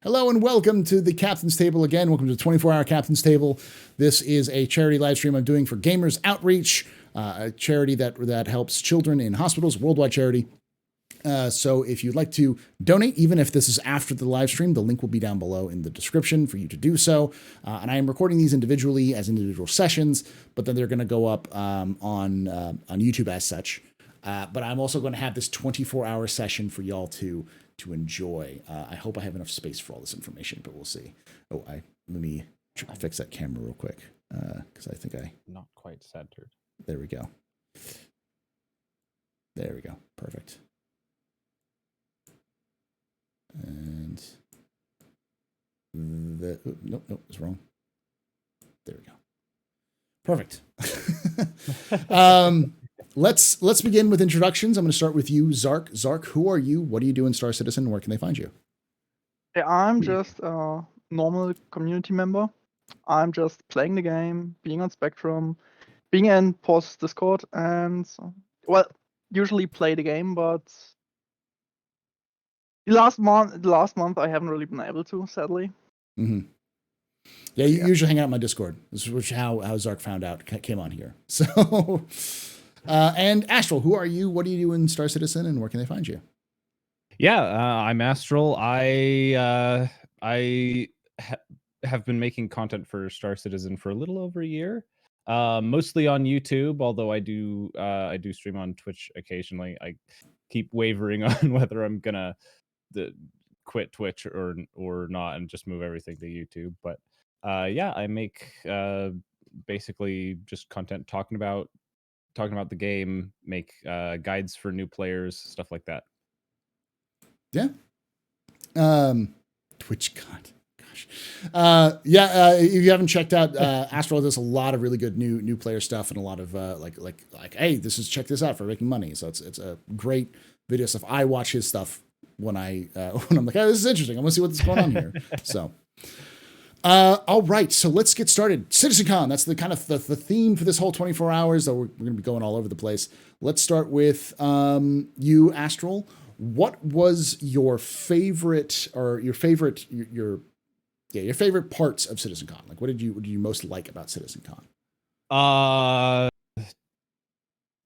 Hello and welcome to the Captain's Table again. Welcome to the 24-hour Captain's Table. This is a charity live stream I'm doing for Gamers Outreach, a charity that helps children in hospitals, worldwide charity. So if you'd like to donate, even if this is after the live stream, the link will be down below in the description for you to do so. And I am recording these individually as individual sessions, but then they're going to go up on YouTube as such. But I'm also going to have this 24-hour session for y'all to enjoy. I hope I have enough space for all this information, but we'll see. Oh, let me fix that camera real quick because I think not quite centered. There we go. There we go. Perfect. And nope, it's wrong. There we go. Perfect. Let's begin with introductions. I'm going to start with you, Zark. Zark, who are you? What do you do in Star Citizen? Where can they find you? Yeah, I'm just a normal community member. I'm just playing the game, being on Spectrum, being in Paul's Discord, and usually play the game, but the last month I haven't really been able to, sadly. Mm-hmm. Yeah, you usually hang out on my Discord. This is how Zark found out, came on here. So, and Astral, who are you? What do you do in Star Citizen, and where can they find you? Yeah, I'm Astral. I have been making content for Star Citizen for a little over a year, mostly on YouTube. Although I do stream on Twitch occasionally. I keep wavering on whether I'm gonna quit Twitch or not and just move everything to YouTube. But yeah, I make basically just content talking about the game, make guides for new players, stuff like that. Yeah. Twitch God. Gosh. If you haven't checked out Astral does a lot of really good new player stuff and a lot of like hey, check this out for making money. So it's a great video stuff. I watch his stuff when I'm like, oh, this is interesting. I want to see what's going on here. So all right, so let's get started. CitizenCon, that's the kind of the theme for this whole 24 hours, though we're going to be going all over the place. Let's start with you, Astral. What was your favorite parts of CitizenCon? Like, what did you most like about CitizenCon?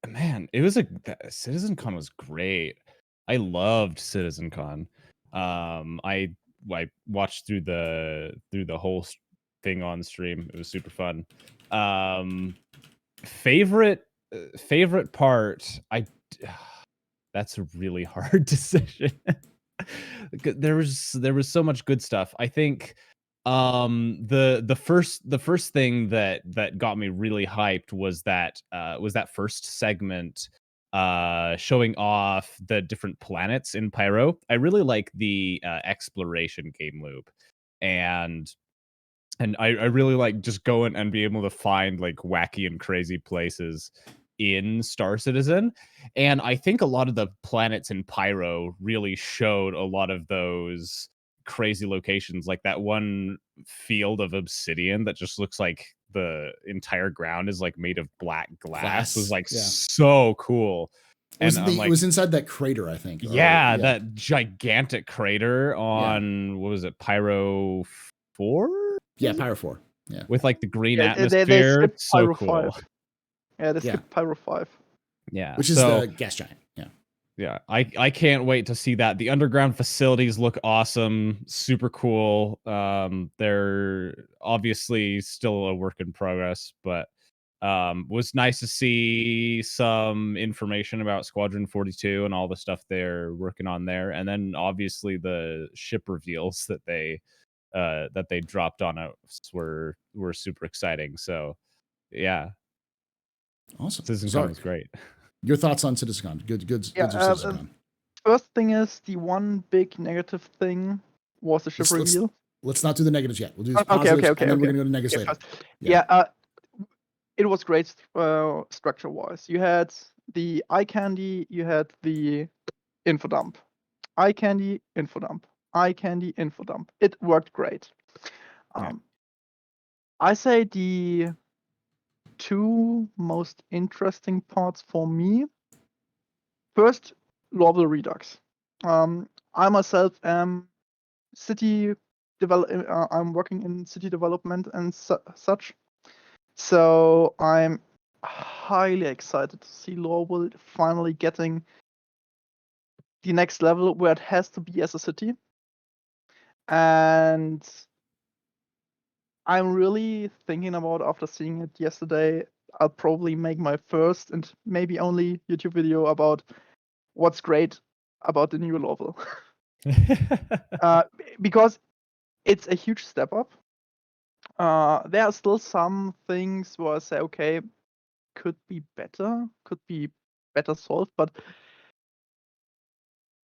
Man, CitizenCon was great. I loved CitizenCon. I watched through the whole thing on stream. It was super fun. Favorite part, that's a really hard decision. There was so much good stuff. I think the first thing that got me really hyped was that first segment showing off the different planets in Pyro. I really like the exploration game loop, and I really like just going and be able to find like wacky and crazy places in Star Citizen. And I think a lot of the planets in Pyro really showed a lot of those crazy locations, like that one field of obsidian that just looks like the entire ground is like made of black glass. Was like so cool. And it was inside that crater, I think. Yeah, that gigantic crater on what was it, Pyro 4? Yeah, Pyro 4. Yeah, with like the green atmosphere. So cool. 5. Yeah, they skipped Pyro 5. Yeah, which is the gas giant. Yeah. I can't wait to see that. The underground facilities look awesome, super cool. They're obviously still a work in progress, but was nice to see some information about Squadron 42 and all the stuff they're working on there, and then obviously the ship reveals that they dropped on us were super exciting. So yeah. Awesome. CitizenCon was great. Your thoughts on CitizenCon? Good CitizenCon. First thing is, the one big negative thing was the ship reveal. Let's not do the negatives yet. We'll do positives, and then we're going to go to negatives later. It was great structure-wise. You had the eye candy, you had the info dump. Eye candy, info dump. Eye candy, info dump. It worked great. I say the two most interesting parts for me. First, Lorville Redux. I myself am city I'm working in city development and such. So I'm highly excited to see Lowell finally getting the next level where it has to be as a city. And I'm really thinking about, after seeing it yesterday, I'll probably make my first and maybe only YouTube video about what's great about the new level. Because it's a huge step up. There are still some things where I say, okay, could be better solved, but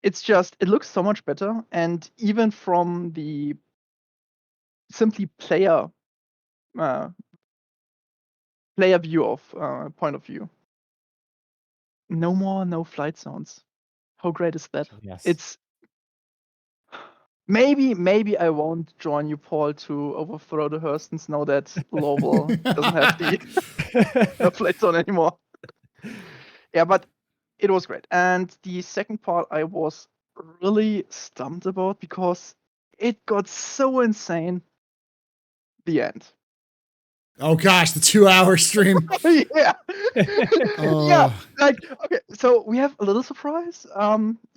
it's just, it looks so much better. And even from the simply player view of point of view, no flight zones. How great is that? Yes. It's maybe I won't join you, Paul, to overthrow the Hurstons now that Lowell doesn't have the flight zone anymore. Yeah, but it was great. And the second part I was really stumped about because it got so insane. The end. Oh gosh, the 2-hour stream. Yeah. Oh. Yeah. Like, okay, so we have a little surprise.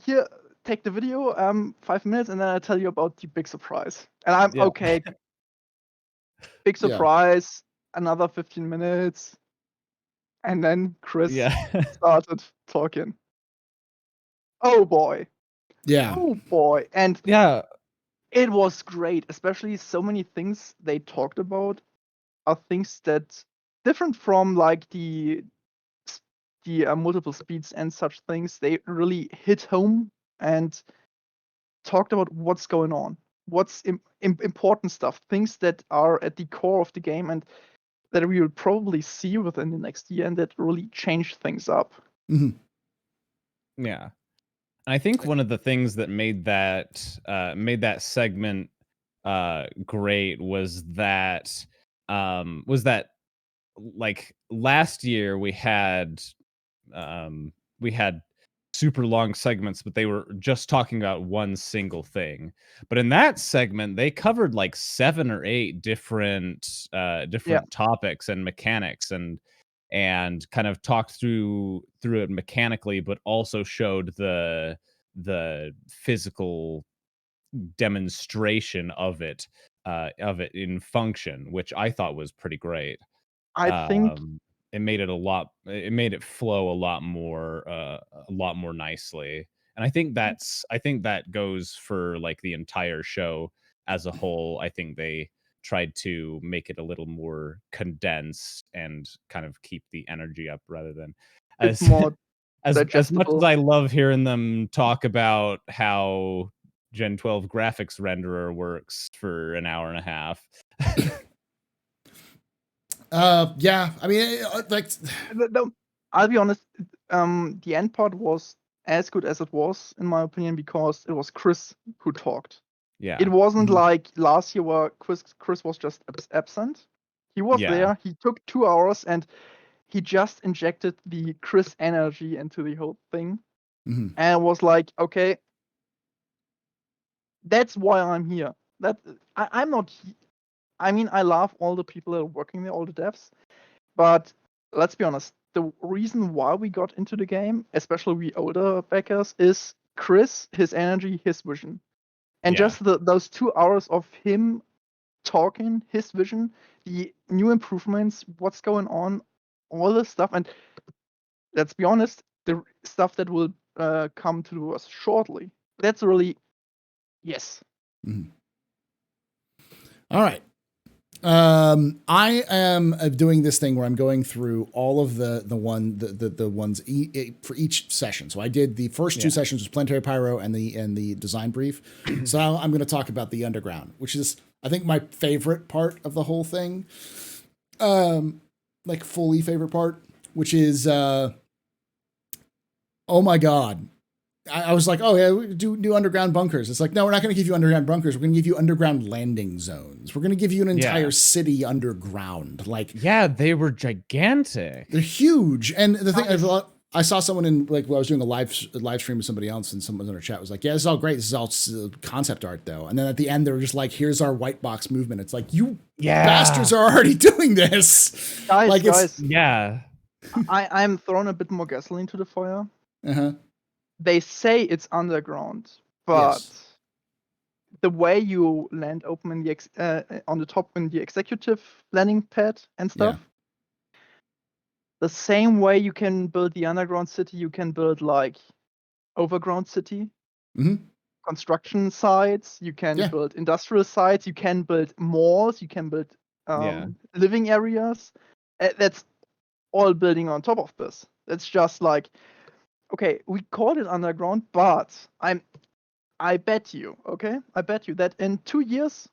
Here, take the video, 5 minutes, and then I tell you about the big surprise. And I'm Yeah. okay. Big surprise, another 15 minutes. And then Chris started talking. Oh boy. Yeah. Oh boy. And Yeah. it was great, especially so many things they talked about are things that different from like the multiple speeds and such things. They really hit home and talked about what's going on, what's important stuff, things that are at the core of the game and that we will probably see within the next year and that really change things up. Mm-hmm. Yeah. I think one of the things that made that segment great was that like last year we had super long segments, but they were just talking about one single thing. But in that segment, they covered like 7 or 8 different topics and mechanics and kind of talked through it mechanically, but also showed the physical demonstration of it in function, which I thought was pretty great. I think it made it flow a lot more nicely. And I think that goes for like the entire show as a whole. I think they tried to make it a little more condensed and kind of keep the energy up rather than it's more as much as digestible. I love hearing them talk about how Gen 12 graphics renderer works for an hour and a half. Yeah, I mean, like, I'll be honest, the end part was as good as it was, in my opinion, because it was Chris who talked. Yeah. It wasn't like last year where Chris was just absent. He was there, he took 2 hours, and he just injected the Chris energy into the whole thing. Mm-hmm. And it was like, okay, that's why I'm here. I'm not. I mean, I love all the people that are working there, all the devs. But let's be honest, the reason why we got into the game, especially we older backers, is Chris, his energy, his vision. And just those 2 hours of him talking, his vision, the new improvements, what's going on, all this stuff. And let's be honest, the stuff that will come to us shortly. That's really, yes. Mm-hmm. All right. I am doing this thing where I'm going through all of the ones for each session. So I did the first 2 sessions was Planetary Pyro and the design brief. So now I'm going to talk about the underground, which is I think my favorite part of the whole thing. Like fully favorite part, which is oh my god. I was like, oh yeah, we do underground bunkers. It's like, no, we're not going to give you underground bunkers. We're going to give you underground landing zones. We're going to give you an entire city underground. Like, yeah, they were gigantic. They're huge. And the thing, I saw someone in like when I was doing a live stream with somebody else, and someone in our chat was like, "Yeah, this is all great. This is all concept art, though." And then at the end, they were just like, "Here's our white box movement." It's like, you bastards are already doing this, guys. Yeah, I'm throwing a bit more gasoline to the fire. Uh-huh. They say it's underground, but the way you land open in the on the top in the executive landing pad and stuff. The same way you can build the underground city, you can build like overground city, construction sites, you can build industrial sites, you can build malls, you can build living areas. That's all building on top of this. It's just like, okay, we call it underground, but I bet you that in 2 years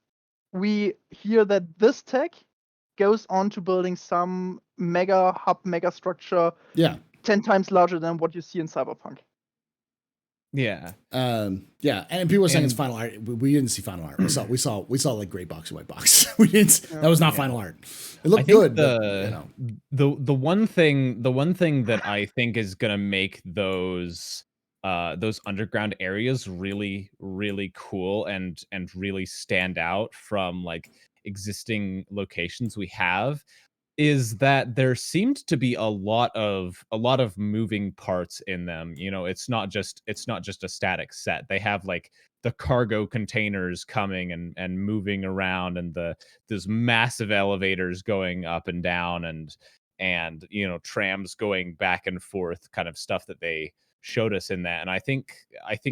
we hear that this tech goes on to building some mega hub, mega structure, 10 times larger than what you see in Cyberpunk. Yeah. And people were saying it's final art. We didn't see final art. We saw like gray box and white box. We didn't. That was not final art. It looked good. The one thing that I think is gonna make those underground areas really, really cool and really stand out from like existing locations we have is that there seemed to be a lot of moving parts in them. You know, it's not just a static set. They have like the cargo containers coming and moving around, and those massive elevators going up and down, and you know, trams going back and forth, kind of stuff that they showed us in that. And I think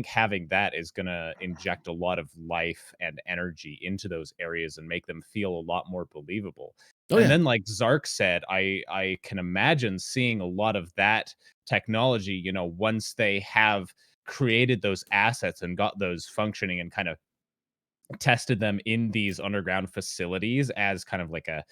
having that is going to inject a lot of life and energy into those areas and make them feel a lot more believable. Then like Zark said, I can imagine seeing a lot of that technology, you know, once they have created those assets and got those functioning and kind of tested them in these underground facilities as kind of like a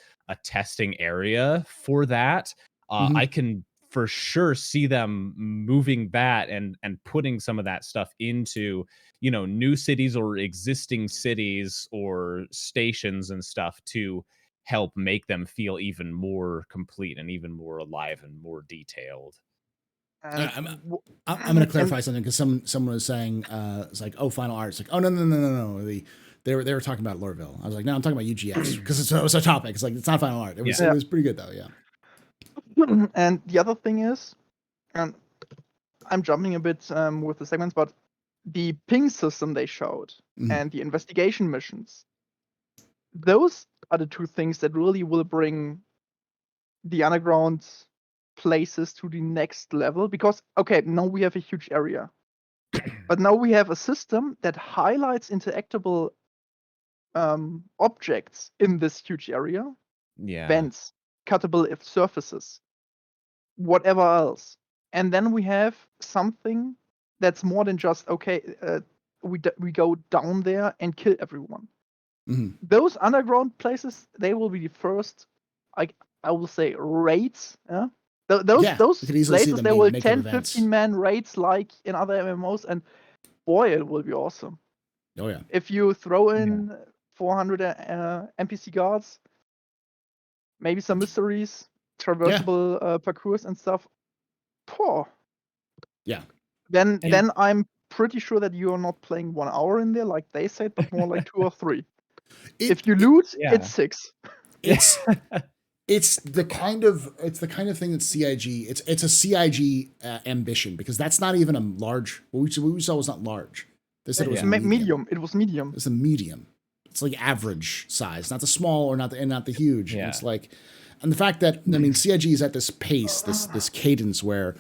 testing area for that. I can for sure see them moving that and putting some of that stuff into, you know, new cities or existing cities or stations and stuff to help make them feel even more complete and even more alive and more detailed. I'm going to clarify something, because someone was saying it's like, oh, final art. It's like, oh, no. They were talking about Lorville. I was like, no, I'm talking about UGS, because it was a topic. It's like, it's not final art. It was pretty good though. Yeah. And the other thing is, and I'm jumping a bit with the segments, but the ping system they showed and the investigation missions, those are the two things that really will bring the underground places to the next level. Because, okay, now we have a huge area, but now we have a system that highlights interactable objects in this huge area. Vents, cuttable surfaces, whatever else. And then we have something that's more than just, okay, we go down there and kill everyone. Those underground places, they will be the first, I will say, raids. Those places, they will 10, 15-man raids like in other MMOs, and boy, it will be awesome. Oh yeah. If you throw in 400 NPC guards, maybe some mysteries, traversable parcours and stuff. Poor. Yeah. Then I'm pretty sure that you are not playing 1 hour in there like they said, but more like 2 or 3. If you loot, it's 6. It's the kind of thing that CIG, it's a CIG ambition, because that's not even a large. What we saw was not large. They said it was medium. It was medium. It's a medium. It's like average size, not the small or not the huge. Yeah. It's like, and the fact that, I mean, CIG is at this pace, this cadence where,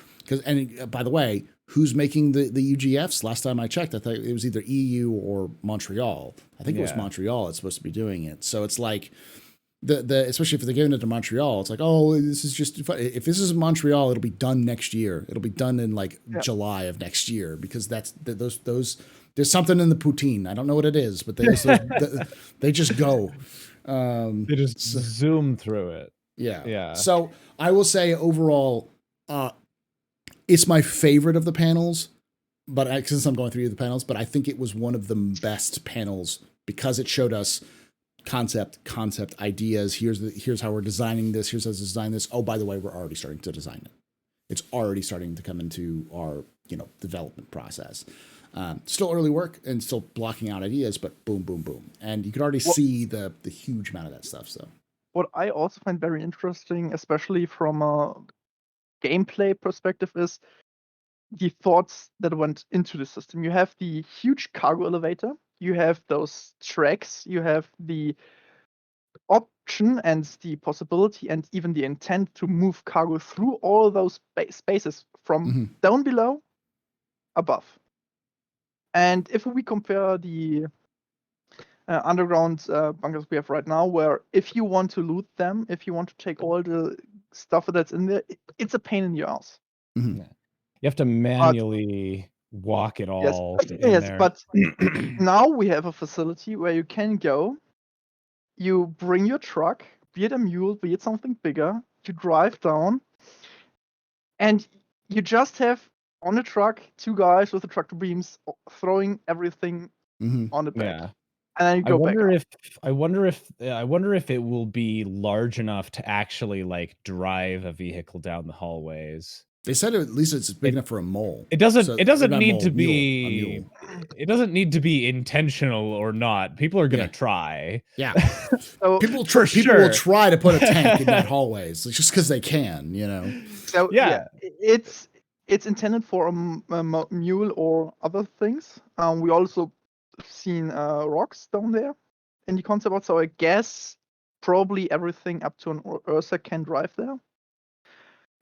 and by the way, who's making the UGFs? Last time I checked, I thought it was either EU or Montreal. I think it was Montreal that's supposed to be doing it. So it's like, especially if they're giving it to Montreal, it's like, oh, this is just fun. If this is Montreal, it'll be done next year. It'll be done in like July of next year, because that's those. There's something in the poutine. I don't know what it is, but they just go. They just zoom through it. Yeah. So I will say overall, it's my favorite of the panels, but since I'm going through the panels, but I think it was one of the best panels because it showed us concept ideas. Here's how we're designing this. Here's how to design this. Oh, by the way, we're already starting to design it. it's already starting to come into our development process. Still early work and still blocking out ideas, but boom, boom, boom, and you can already see the huge amount of that stuff. So what I also find very interesting, especially from a gameplay perspective, is the thoughts that went into the system. You have the huge cargo elevator, you have those tracks, you have the option and the possibility and even the intent to move cargo through all those spaces from down below above. And if we compare the underground bunkers we have right now, where if you want to loot them, if you want to take all the stuff that's in there, it's a pain in your ass. You have to manually walk it all in there. But now we have a facility where you can go, you bring your truck, be it a mule, be it something bigger, you drive down, and you just have on the truck 2 guys with the tractor beams throwing everything on the back. Yeah. And then you go back up. I wonder if it will be large enough to actually like drive a vehicle down the hallways. They said at least it's big enough for a mole. It doesn't need to a be mule. It doesn't need to be intentional or not. People are going to try. Yeah. So, people will try to put a tank in that hallways just because they can, So yeah, it's intended for a mule or other things. We also seen rocks down there in the concept art, so I guess probably everything up to an Ursa can drive there.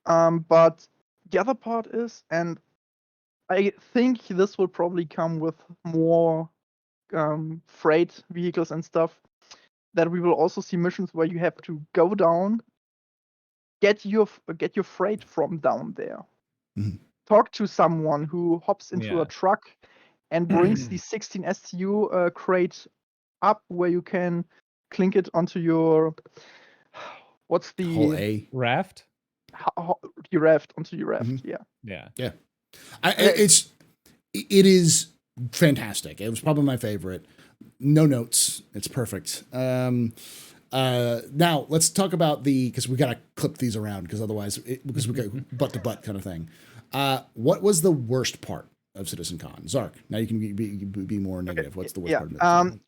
But the other part is, and I think this will probably come with more freight vehicles and stuff, that we will also see missions where you have to go down, get your freight from down there, talk to someone who hops into a truck and brings the 16 STU crate up, where you can clink it onto your what's the Whole A raft? Your raft onto your raft. Yeah. It is fantastic. It was probably my favorite. No notes. It's perfect. Now let's talk about because we got to clip these around because otherwise, because we got butt to butt kind of thing. What was the worst part of CitizenCon? Zark, now you can be more negative. What's the worst part of it?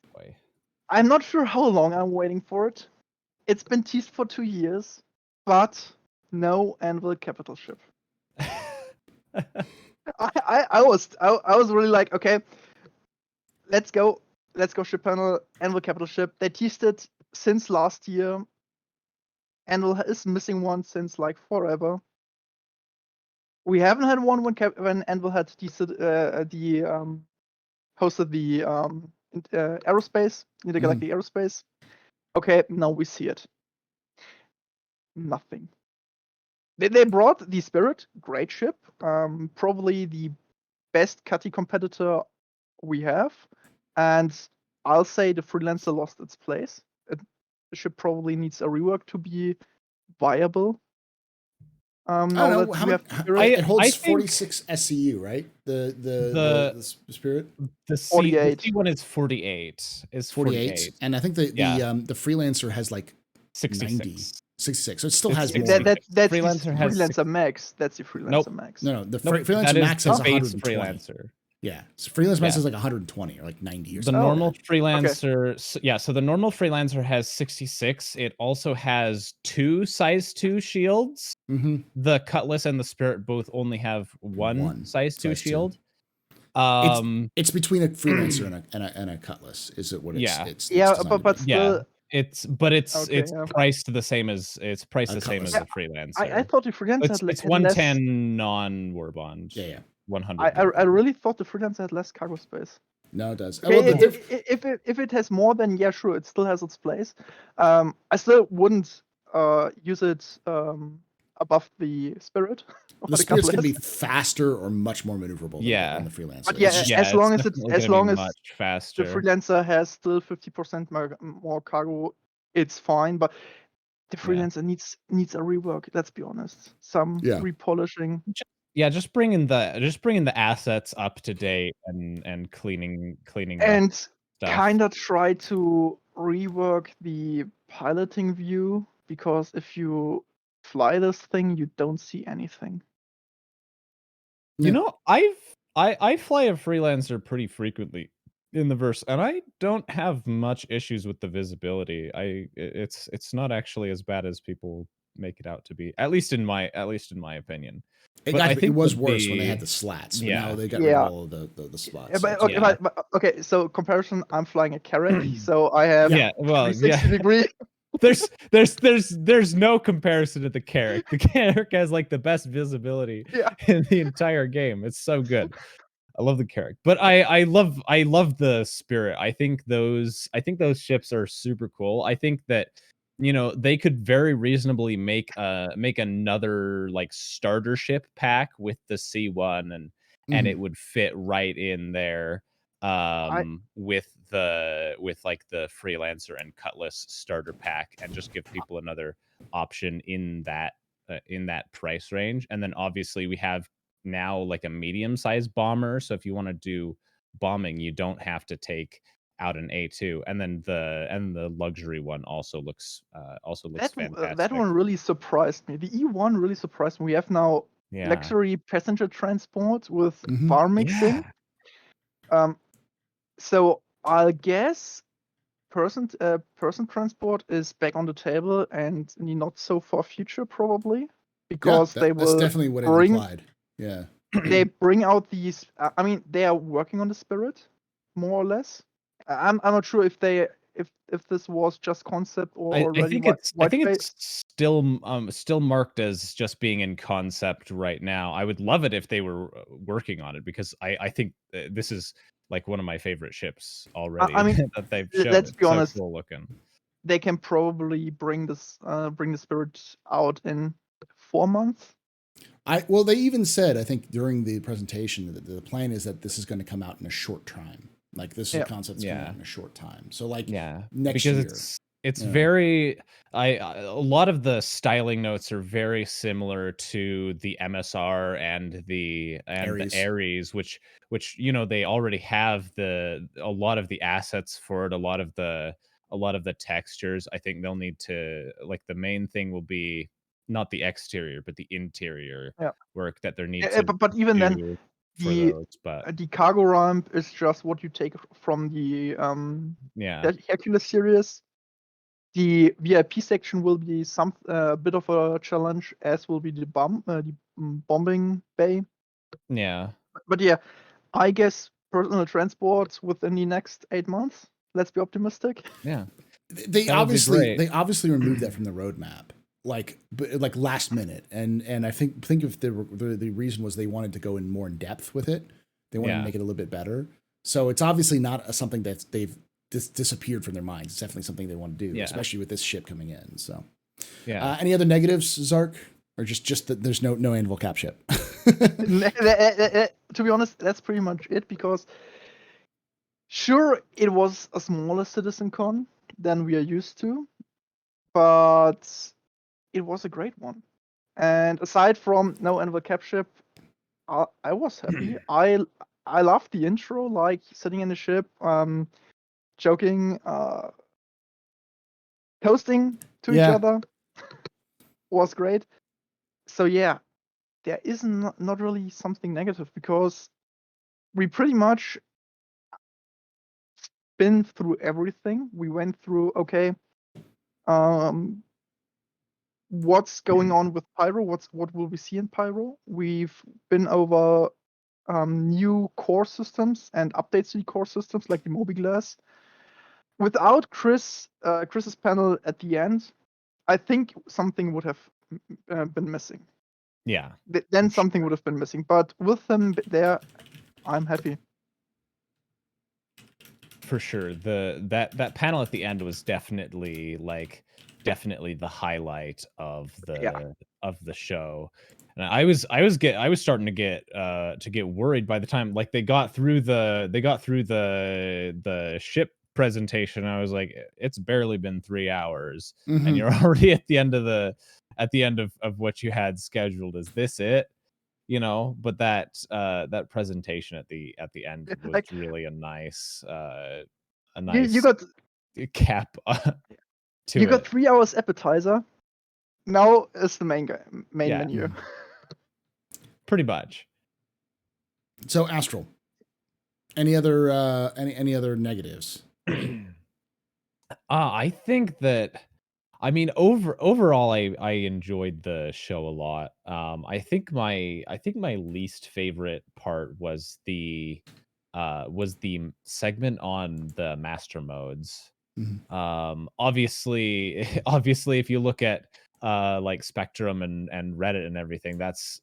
I'm not sure how long I'm waiting for it. It's been teased for 2 years, but no Anvil capital ship. I was really like, okay, let's go ship panel, Anvil capital ship. They teased it since last year. Anvil is missing one since like forever. We haven't had one when Anvil had hosted the aerospace, intergalactic aerospace. Okay, now we see it. Nothing. They brought the Spirit, great ship, probably the best Cutty competitor we have, and I'll say the Freelancer lost its place. The ship probably needs a rework to be viable. It holds 46 SCU, right? The Spirit. The 48. The C1 is 48. Is 48, and I think the Freelancer has like 66. 90, 66. So it still has more. That's Freelancer Max. That's the Freelancer Max. No, the Freelancer Max has 120. Freelancer. Yeah, so Freelancer Max is like 120 or like 90 or something. The normal Freelancer, so the normal Freelancer has 66. It also has 2 size 2 shields. The Cutlass and the Spirit both only have one size 2 shield. It's between a Freelancer and a Cutlass. Is it what it's? Yeah, but still. It's priced the same as the Freelancer. I thought the Freelancer it's 110 non-war bond. Yeah. 100. I really thought the Freelancer had less cargo space. No, it does. Okay, if it has more, then yeah, sure, it still has its place. I still wouldn't use it above the Spirit. The Spirit's gonna be faster or much more maneuverable than the Freelancer. But as long as much faster. The Freelancer has still 50% more cargo, it's fine. But the Freelancer needs a rework. Let's be honest. Some repolishing. Just bringing the assets up to date and cleaning and kind of try to rework the piloting view, because if you fly this thing, you don't see anything. You know, I fly a freelancer pretty frequently in the verse, and I don't have much issues with the visibility. It's not actually as bad as people make it out to be, at least in my opinion. But I It think was that worse when they had the slats, but now they got rid of Yeah. all of the Yeah, spots. but So okay, Yeah. but okay. So comparison, I'm flying a Carrack, so I have Yeah, well, 360 yeah. degree. There's no comparison to the Carrack. The Carrack has like the best visibility Yeah. in the entire game. It's so good. I love the Carrack, but I love the Spirit. I think those ships are super cool. I think that they could very reasonably make another like starter ship pack with the C1 and it would fit right in there I with like the Freelancer and Cutlass starter pack and just give people another option in that price range. And then obviously we have now like a medium-sized bomber, so if you want to do bombing you don't have to take out an A2. And then the luxury one also looks fantastic. that one really surprised me. The E1 really surprised me. We have now Yeah. luxury passenger transport with Mhm. bar mixing. So I guess person transport is back on the table and in the not so far future probably, because that's will definitely what it bring implied. Yeah. they bring out these. I mean, they are working on the Spirit, more or less. I'm not sure if they if this was just concept or I already think white space. it's still marked as just being in concept right now. I would love it if they were working on it, because I think this is like one of my favorite ships already. I mean, that they've shown. let's be It's honest. so cool looking. They can probably bring the Spirit out in 4 months. Well, they even said, I think during the presentation, that the plan is that this is going to come out in a short time. Like this is a concept that's coming out in a short time. So like next year. It's very a lot of the styling notes are very similar to the MSR and the Ares, which they already have a lot of the assets for it, a lot of the textures. I think they'll need to, like, the main thing will be not the exterior but the interior work that there needs to but even then the cargo ramp is just what you take from the Hercules series. The VIP section will be a bit of a challenge, as will be the bombing bay. Yeah. But yeah, I guess personal transport within the next 8 months. Let's be optimistic. Yeah. They obviously removed that from the roadmap, like last minute, and I think if the reason was they wanted to go in more in depth with it, they wanted to make it a little bit better. So it's obviously not something that they've disappeared from their minds. It's definitely something they want to do, especially with this ship coming in. So any other negatives, Zark, or just that there's no anvil cap ship? To be honest, that's pretty much it, because sure, it was a smaller citizencon than we are used to, but it was a great one. And aside from no anvil cap ship, I was happy. I loved the intro, like sitting in the ship, joking, toasting to each other. Was great. So yeah, there is not really something negative, because we pretty much been through everything. We went through, okay, what's going on with Pyro? What will we see in Pyro? We've been over new core systems and updates to the core systems, like the Mobiglass. Without Chris's panel at the end, I think something would have been missing. Yeah. Then something would have been missing. But with him there, I'm happy. For sure. That panel at the end was definitely the highlight of the show. And I was starting to get worried by the time, like, they got through the ship presentation. I was like, it's barely been 3 hours and you're already at the end of what you had scheduled. Is this it? But that presentation at the end was really a nice you got cap to you it. got 3 hours appetizer. Now is the main menu. Pretty much. So Astral, any other negatives? I think that I mean overall I enjoyed the show a lot. I think my least favorite part was the segment on the master modes. Mhm. Obviously obviously if you look at like Spectrum and Reddit and everything, that's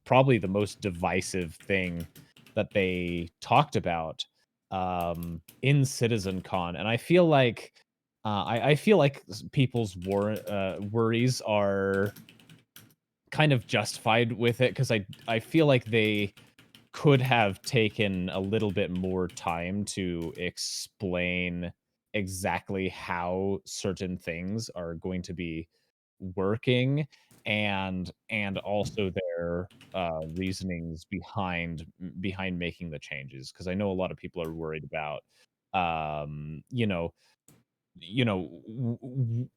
probably the most divisive thing that they talked about in citizencon. And I feel like I feel like people's worries are kind of justified with it, because I feel like they could have taken a little bit more time to explain exactly how certain things are going to be working, and also their reasonings behind making the changes, because I know a lot of people are worried about um you know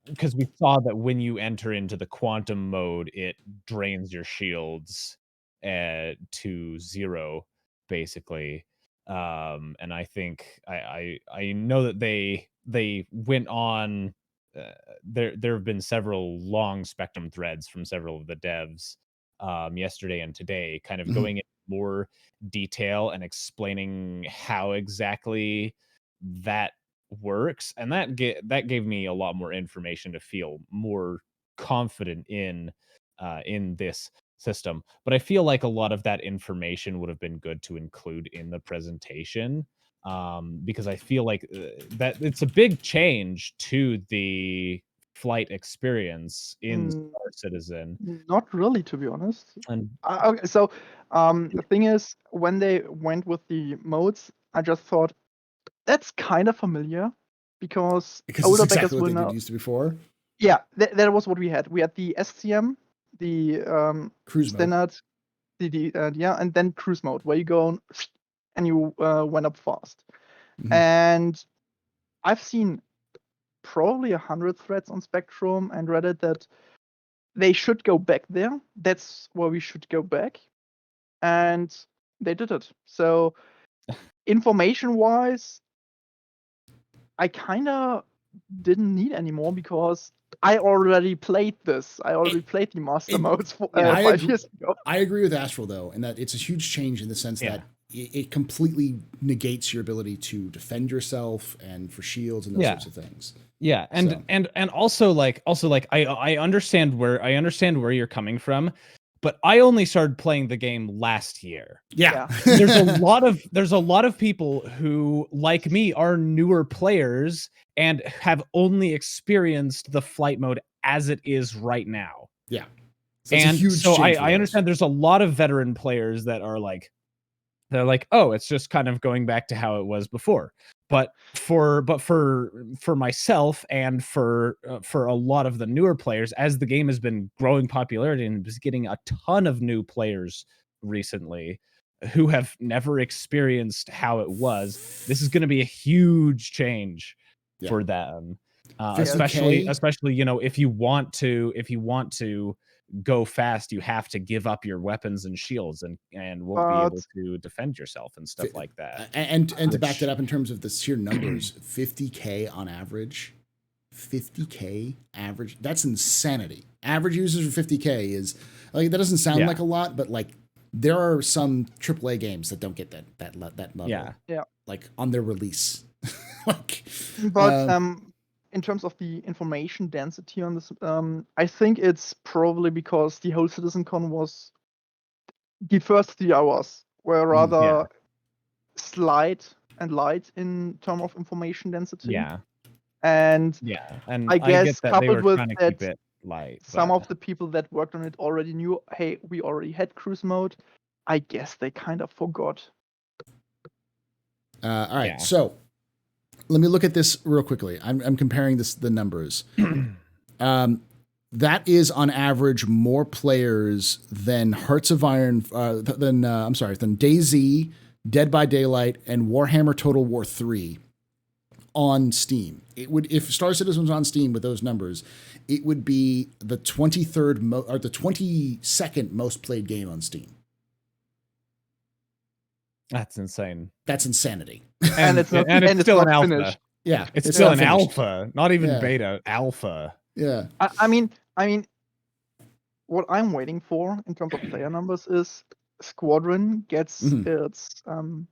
because we saw that when you enter into the quantum mode, it drains your shields to zero, basically. And I think I know that they went on. There have been several long Spectrum threads from several of the devs yesterday and today, kind of Mhm. going into more detail and explaining how exactly that works, and that gave me a lot more information to feel more confident in this system. But I feel like a lot of that information would have been good to include in the presentation, because I feel like that it's a big change to the flight experience in Mm, Star Citizen. not really, to be honest. And Okay, so the thing is, when they went with the modes, I just thought that's kind of familiar because Because it's older backers exactly what will they did know. used to before. Yeah, that was what we had. We had the SCM, the Cruise mode. standard, yeah, and then cruise mode, where you go on and you went up fast. Mhm. And I've seen probably 100 threads on Spectrum and Reddit that they should go back there. That's where we should go back. And they did it. So information-wise, I kind of didn't need anymore because I already played this. I already played the master it- modes Yeah. 5 years ago. I agree with Astral though, in that it's a huge change in the sense Yeah. that it completely negates your ability to defend yourself and for shields and those Yeah. sorts of things. Yeah, and So- and also like I understand where you're coming from, but I only started playing the game last year. Yeah. There's a lot of people who, like me, are newer players and have only experienced the flight mode as it is right now. Yeah. So it's a And huge so change for I those. understand there's a lot of veteran players that are like, they're like, oh, it's just kind of going back to how it was before. But for myself and for a lot of the newer players, as the game has been growing popularity and is getting a ton of new players recently who have never experienced how it was, this is going to be a huge change Yeah. for them. 50K? Especially, if you want to go fast, you have to give up your weapons and shields and won't be able But to defend yourself and stuff like that. And to back Which- that up in terms of the sheer numbers, 50K on average. 50K average. That's insanity. Average users for 50K is like, that doesn't sound Yeah. like a lot, but like there are some AAA games that don't get that level. Yeah. Like on their release. Like, in terms of the information density on this, I think it's probably because the whole CitizenCon was the first 3 hours were rather yeah. slight and light in terms of information density. Yeah. And Yeah. And I I get guess that they coupled were with trying to that, keep it light. some but- of the people that worked on it already knew, hey, we already had cruise mode. I guess they kind of forgot. all right. Yeah. So let me look at this real quickly. I'm comparing the numbers. That is on average more players than Hearts of Iron, than DayZ, Dead by Daylight, and Warhammer Total War 3 on Steam. It would, if Star Citizen was on Steam with those numbers, it would be the 23rd or the 22nd most played game on Steam. That's insane. That's insanity. And it's not, and it's still not an alpha. finished. Yeah, It's still an unfinished. alpha, not even Yeah. beta. Alpha. Yeah. I mean, what I'm waiting for in terms of player numbers is Squadron gets Mhm. its and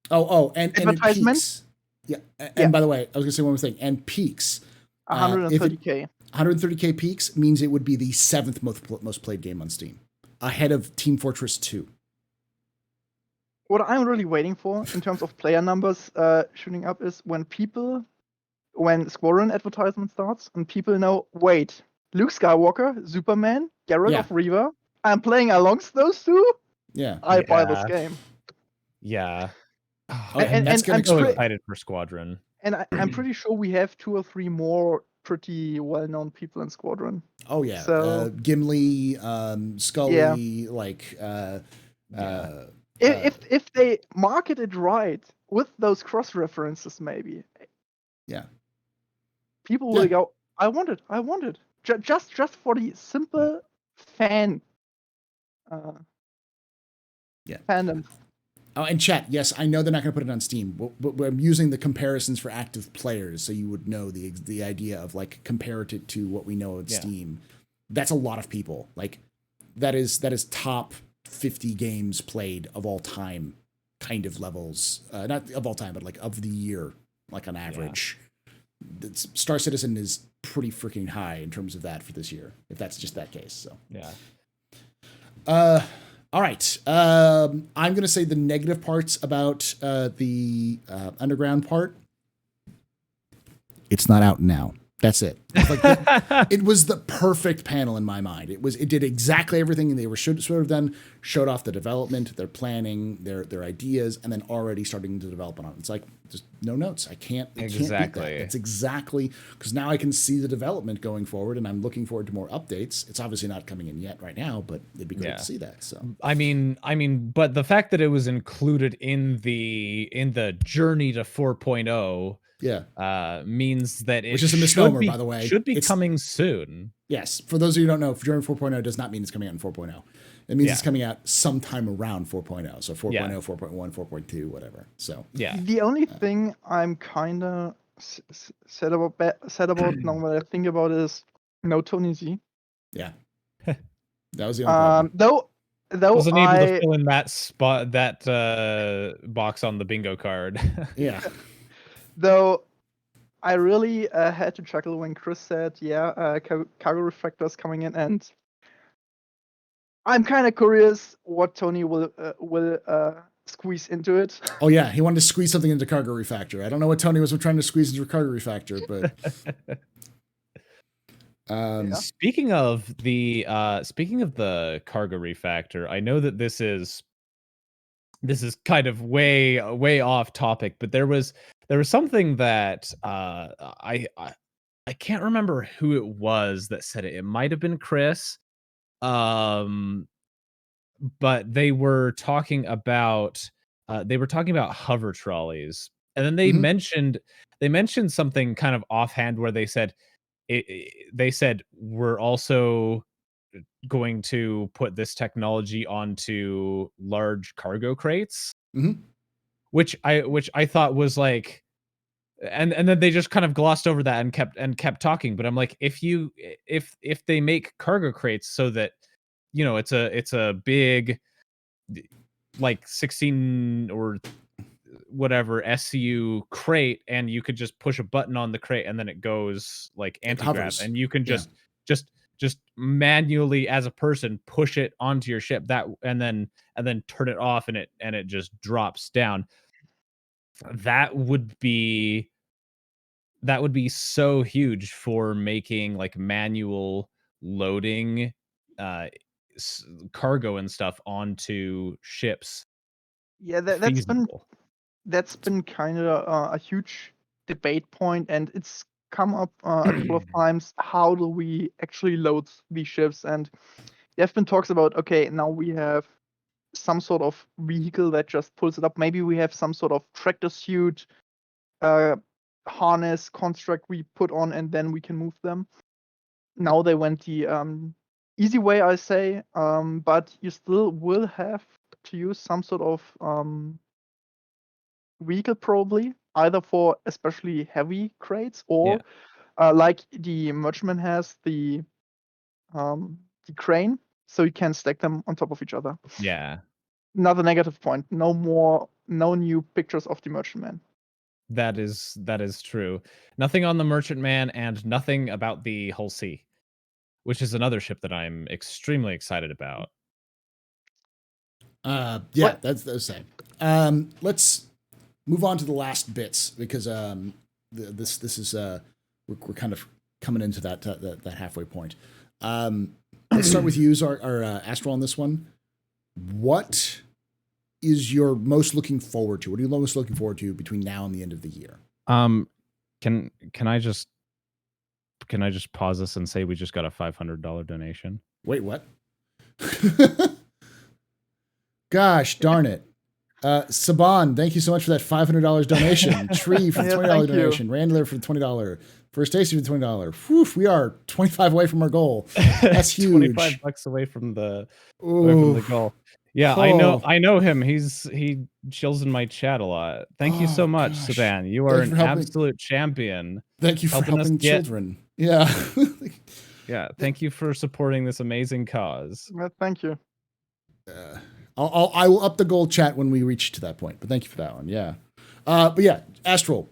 it advertisement. peaks. Yeah. And Yeah. by the way, I was gonna say one more thing. And peaks. 130K. 130K peaks means it would be the 7th most played game on Steam, ahead of Team Fortress 2. What I'm really waiting for in terms of player numbers shooting up is when Squadron advertisement starts and people know, wait, Luke Skywalker, Superman, Garrett Yeah. of Riva, I'm playing amongst those two. Yeah. I buy this Yeah. game. Yeah. Oh, and that's gonna I'm I'm so explode. excited for Squadron. And I'm pretty sure we have 2 or 3 more pretty well-known people in Squadron. Oh yeah. So- Gimli, Scully, If they market it right with those cross references, maybe. Yeah. People will go, I want it. Just for the simple fan. Fandom. Oh, and chat, yes, I know they're not going to put it on Steam, but I'm using the comparisons for active players, so you would know the idea of like compare it to what we know of Steam. That's a lot of people. Like that is top 50 games played of all time, kind of levels. Not of all time, but like of the year, like on average. Star Citizen is pretty freaking high in terms of that for this year, if that's just that case. So yeah. All right. I'm going to say the negative parts about the underground part. It's not out now. That's it. It was the perfect panel in my mind. It did exactly everything they were should have done. Showed off the development, their planning, their ideas, and then already starting to develop on it. It's like just no notes. I can't beat that. It's exactly because now I can see the development going forward, and I'm looking forward to more updates. It's obviously not coming in yet right now, but it'd be great to see that. So I mean, but the fact that it was included in the journey to 4.0. Means that it which is a misnomer, by the way. Should be coming soon. Yes. For those of you who don't know, Journey 4.0 does not mean it's coming out in 4.0. It means it's coming out sometime around 4.0. So 4.0, 4.1, 4.2, whatever. So the only thing I'm kind of sad about now when I think about it is no Tony Z. Yeah. That was the only problem. Though wasn't able to fill in that spot, that box on the bingo card. Yeah. Though I really had to chuckle when Chris said, cargo refractors coming in, and I'm kind of curious what Tony will squeeze into it. Oh yeah, he wanted to squeeze something into cargo refactor. I don't know what Tony was trying to squeeze into cargo refactor, but Speaking of the cargo refactor, I know that this is kind of way off topic, but there was something that I can't remember who it was that said it. It might have been Chris. But they were talking about hover trolleys, and then they mentioned something kind of offhand where they said we're also going to put this technology onto large cargo crates, which I thought was like, and then they just kind of glossed over that and kept talking. But I'm like, if they make cargo crates so that, you know, it's a big, like 16 or whatever SCU crate, and you could just push a button on the crate and then it goes like anti-grav, and you can just manually as a person push it onto your ship, that and then turn it off, and it just drops down. That would be so huge for making like manual loading cargo and stuff onto ships. Yeah, that's been kind of a huge debate point, and it's come up a couple of times. How do we actually load these ships? And there have been talks about, okay, now we have some sort of vehicle that just pulls it up. Maybe we have some sort of tractor suit harness construct we put on, and then we can move them. Now they went the easy way, I say, but you still will have to use some sort of vehicle, probably either for especially heavy crates or like the merchantman has the crane, so you can stack them on top of each other. Yeah. Another negative point: no new pictures of the merchantman. That is true. Nothing on the Merchantman and nothing about the Hull Sea, which is another ship that I'm extremely excited about. Yeah, What? that's the same. Let's move on to the last bits because this is we're kind of coming into that halfway point. Let's start with you, our Astral on this one. What is your most looking forward to? What are you most looking forward to between now and the end of the year? Can I just pause this and say we just got a $500 donation? Wait, what? Gosh darn it. Saban, thank you so much for that $500 donation. Tree for the $20 donation. Randler for the $20. First Tasty for the $20. Whew, we are 25 away from our goal. That's huge. $25 away from the goal. Yeah, I know him. He chills in my chat a lot. Thank you so much, Saban. You are an absolute champion. Thank you for helping children. Yeah. Yeah, thank you for supporting this amazing cause. Thank you. I will up the goal chat when we reach to that point. But thank you for that one. Yeah. But yeah, Astral,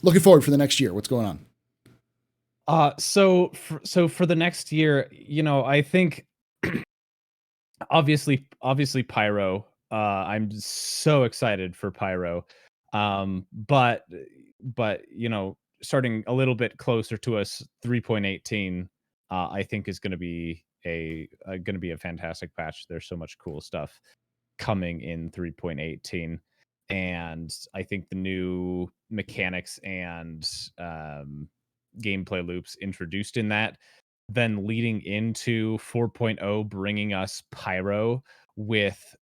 looking forward for the next year. What's going on? So for the next year, I think obviously Pyro. I'm so excited for Pyro. But starting a little bit closer to us, 3.18, I think is going to be a fantastic patch. There's so much cool stuff coming in 3.18, and I think the new mechanics and gameplay loops introduced in that, then leading into 4.0, bringing us Pyro with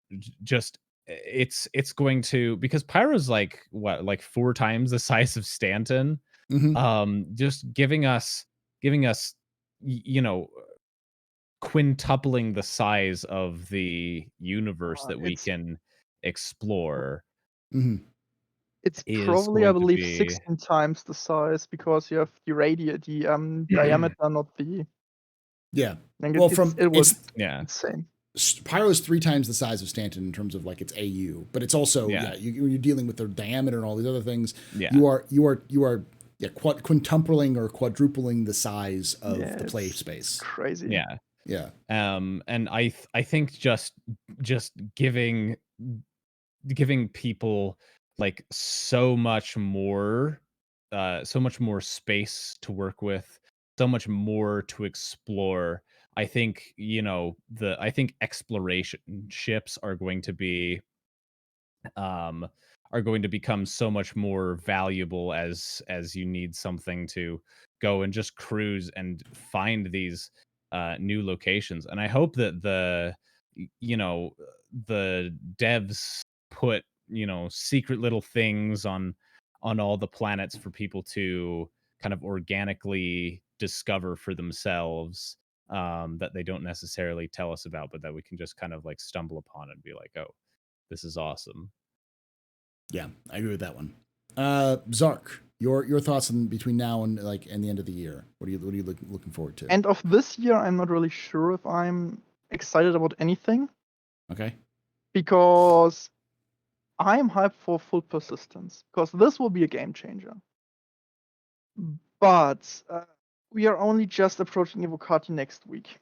just it's going to, because Pyro's like 4 times the size of Stanton. Just giving us quintupling the size of the universe that we can explore. It's probably, I believe, 16 times the size, because you have the diameter, not the. Yeah. Well, it's insane. Pyro is 3 times the size of Stanton in terms of like its AU, but it's also you're dealing with the diameter and all these other things. Yeah. You are quintupling or quadrupling the size of the play space. Crazy. Yeah. Yeah. And I think just giving people like so much more space to work with, so much more to explore. I think I think exploration ships are going to become so much more valuable as you need something to go and just cruise and find these new locations. And I hope that the devs put secret little things on all the planets for people to kind of organically discover for themselves, that they don't necessarily tell us about, but that we can just kind of like stumble upon and be like, oh, this is awesome. Yeah, I agree with that one. Zark, your thoughts on between now and and the end of the year? What are you looking forward to? End of this year, I'm not really sure if I'm excited about anything. Okay. Because I'm hyped for full persistence, because this will be a game changer. But we are only just approaching Evocati next week.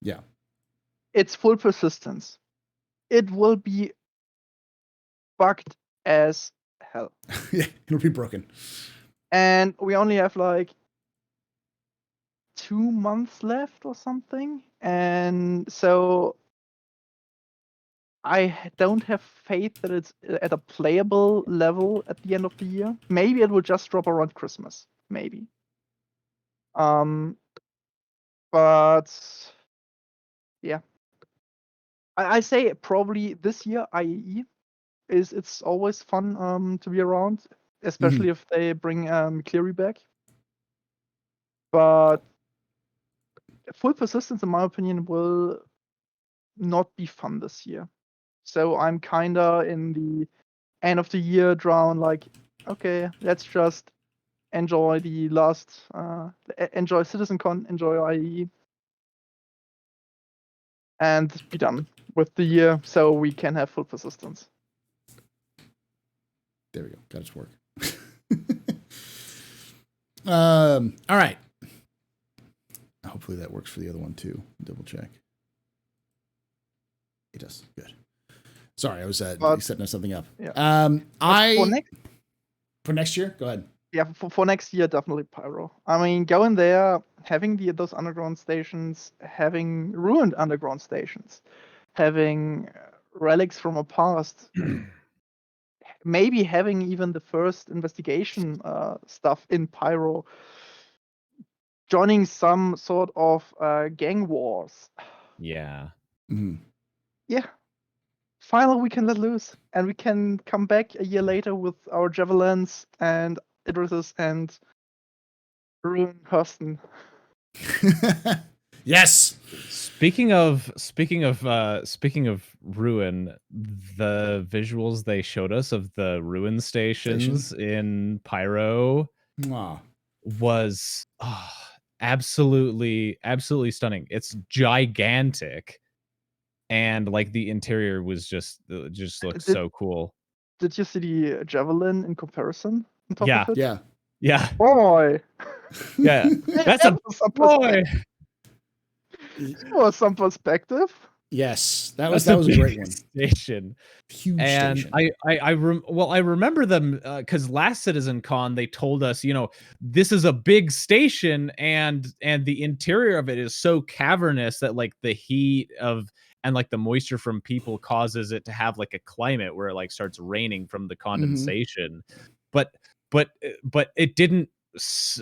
Yeah. It's full persistence. It will be bugged as hell. Yeah, it'll be broken. And we only have like 2 months left or something. And so I don't have faith that it's at a playable level at the end of the year. Maybe it will just drop around Christmas. Maybe. But yeah, I say probably this year IAE it's always fun to be around, especially if they bring McCleary back. But full persistence, in my opinion, will not be fun this year. So I'm kinda in the end of the year drawn, like, okay, let's just enjoy the last, enjoy CitizenCon, enjoy IE, and be done with the year, so we can have full persistence. There we go. Got it to work. All right. Hopefully that works for the other one too. Double check. It does. Good. Sorry, I was setting something up. Yeah. For next year, go ahead. Yeah, for next year, definitely Pyro. I mean, going there, having those underground stations, having ruined underground stations, having relics from a past, maybe having even the first investigation stuff in Pyro, joining some sort of gang wars. Yeah. Mm-hmm. Yeah. Finally, we can let loose, and we can come back a year later with our javelins and Idrises and ruin Hurston. Yes. Speaking of ruin, the visuals they showed us of the ruin stations in Pyro was absolutely stunning. It's gigantic, and like the interior was just looked so cool. Did you see the javelin in comparison on top of it? Yeah. Boy. Yeah. That's a boy. It was some perspective. Yes, that was a great one. Station. Huge and station. I remember them because last CitizenCon they told us, this is a big station and the interior of it is so cavernous that like the heat and like the moisture from people causes it to have like a climate where it like starts raining from the condensation. But it didn't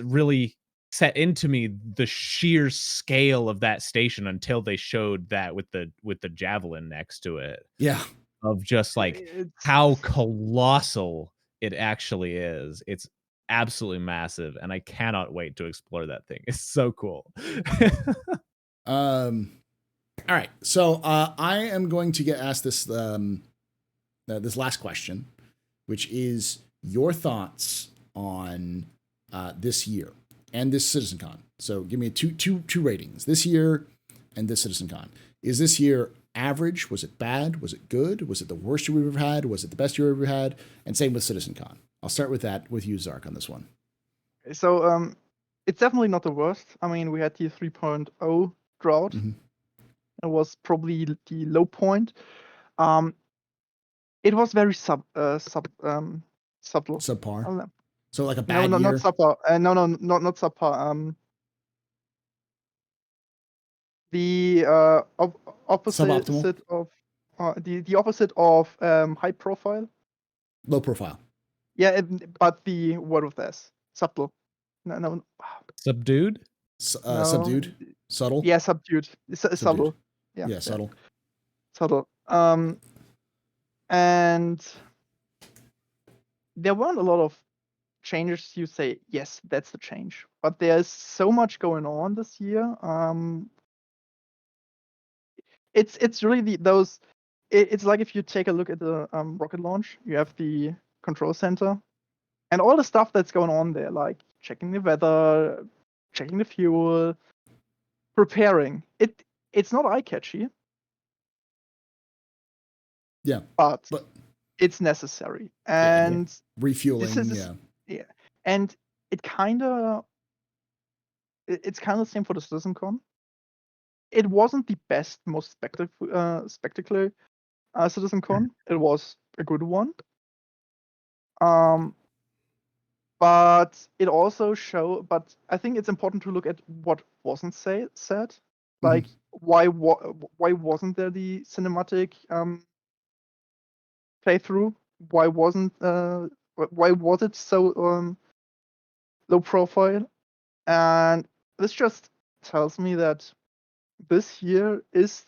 really set into me the sheer scale of that station until they showed that with the javelin next to it. Yeah. Of just like how colossal it actually is. It's absolutely massive, and I cannot wait to explore that thing. It's so cool. All right. So I am going to get asked this this last question, which is your thoughts on this year and this CitizenCon. So give me two ratings this year and this CitizenCon. Is this year average? Was it bad? Was it good? Was it the worst year we've ever had? Was it the best year we've ever had? And same with CitizenCon. I'll start with that with you, Zark, on this one. So it's definitely not the worst. I mean, we had the 3.0 drought. It was probably the low point. It was very subtle. Subpar. So like a bad year? Not subpar. No, not subpar. The opposite of the opposite of high profile. Low profile. Yeah, but the word of this subtle. No. Subdued. No. Subdued. Subtle. Yeah, subdued. Subtle. Yeah, subtle. Subtle. And there weren't a lot of changes you say, yes, that's the change. But there's so much going on this year. It's really those. It's like if you take a look at the rocket launch, you have the control center, and all the stuff that's going on there, like checking the weather, checking the fuel, preparing. It's not eye catchy. Yeah, but it's necessary, and refueling. Yeah, and it's kind of the same for the CitizenCon. It wasn't the best, most spectacular CitizenCon. It was a good one. But it also but I think it's important to look at what wasn't said. Like why wasn't there the cinematic playthrough? Why was it so low profile? And this just tells me that this year is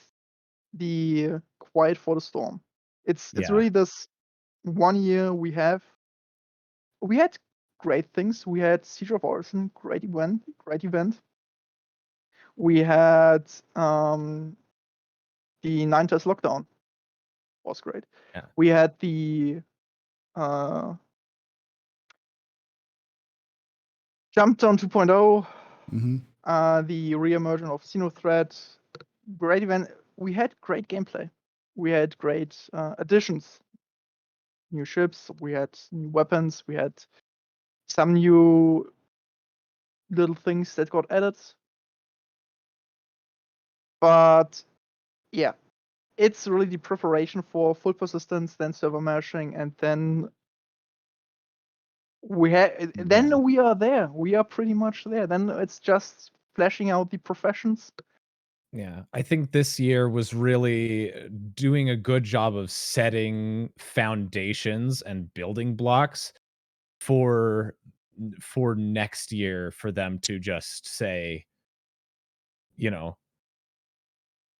the quiet for the storm. It's really this 1 year we had great things. We had Siege of Orison, great event. We had the 9 days lockdown. was great. Yeah. We had the Jump Down 2.0, the re-emergence of Xenothreat. Great event. We had great gameplay. We had great additions. New ships. We had new weapons. We had some new little things that got added. But yeah, it's really the preparation for full persistence, then server meshing, and then we are there. We are pretty much there. Then it's just fleshing out the professions. Yeah, I think this year was really doing a good job of setting foundations and building blocks for next year, for them to just say, you know,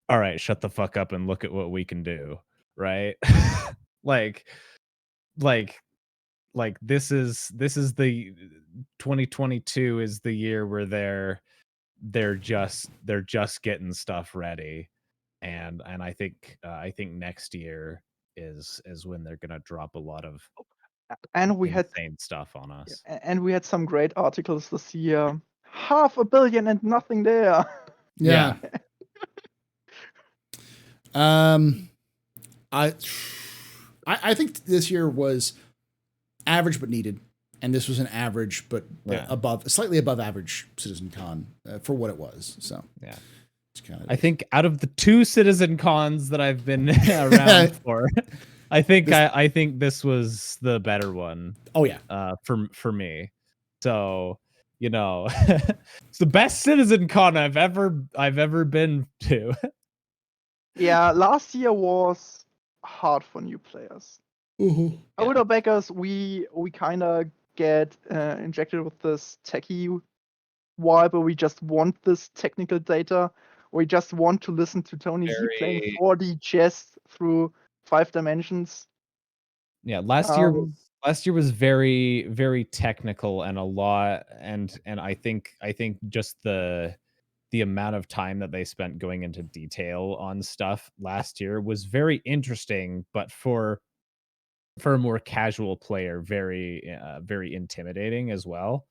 all right, shut the fuck up and look at what we can do, right? like this is the 2022 is the year where they're just getting stuff ready, and I think next year is when they're gonna drop a lot of And we had insane stuff on us. and we had some great articles this year. 500 million and nothing there. Yeah. I think this year was average but needed, and this was an average but slightly above average CitizenCon for what it was. So yeah, it's kind of. I think out of the 2 Citizen Cons that I've been around for, I think this was the better one. Oh yeah, for me. So it's the best Citizen Con I've ever been to. Yeah, last year was hard for new players. Older backers, we kind of get injected with this techie vibe, where we just want this technical data. We just want to listen to Tony Z playing 4D chess through 5 dimensions. Yeah, last year was very, very technical, and a lot, and I think just the amount of time that they spent going into detail on stuff last year was very interesting, but for a more casual player, very very intimidating as well.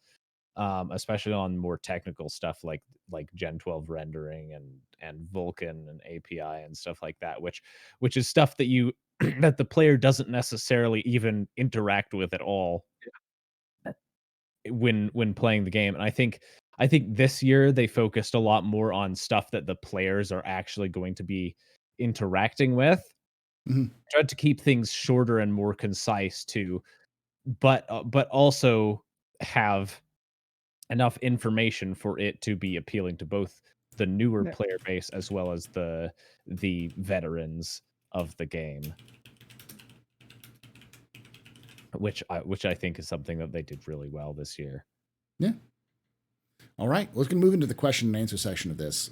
Especially on more technical stuff like Gen 12 rendering and Vulkan and API and stuff like that, which is stuff that you that the player doesn't necessarily even interact with at all when playing the game. And I think this year they focused a lot more on stuff that the players are actually going to be interacting with. Tried to keep things shorter and more concise too, but also have enough information for it to be appealing to both the newer player base as well as the veterans of the game, which I think is something that they did really well this year. Yeah. All right, let's move into the question and answer section of this,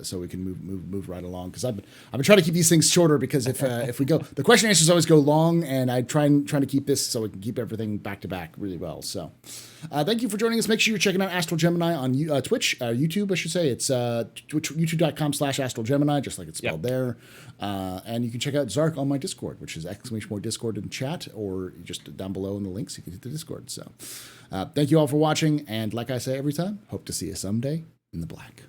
so we can move right along, because I've been trying to keep these things shorter, because if we go, the question and answers always go long, and I trying to keep this so we can keep everything back to back really well. So, thank you for joining us. Make sure you're checking out Astral Gemini on Twitch, YouTube, I should say. It's youtube.com/AstralGemini, just like it's spelled there. And you can check out Zark on my Discord, which is !Discord in chat, or just down below in the links. You can hit the Discord. So, thank you all for watching, and like I say every time, hope to see you someday in the black.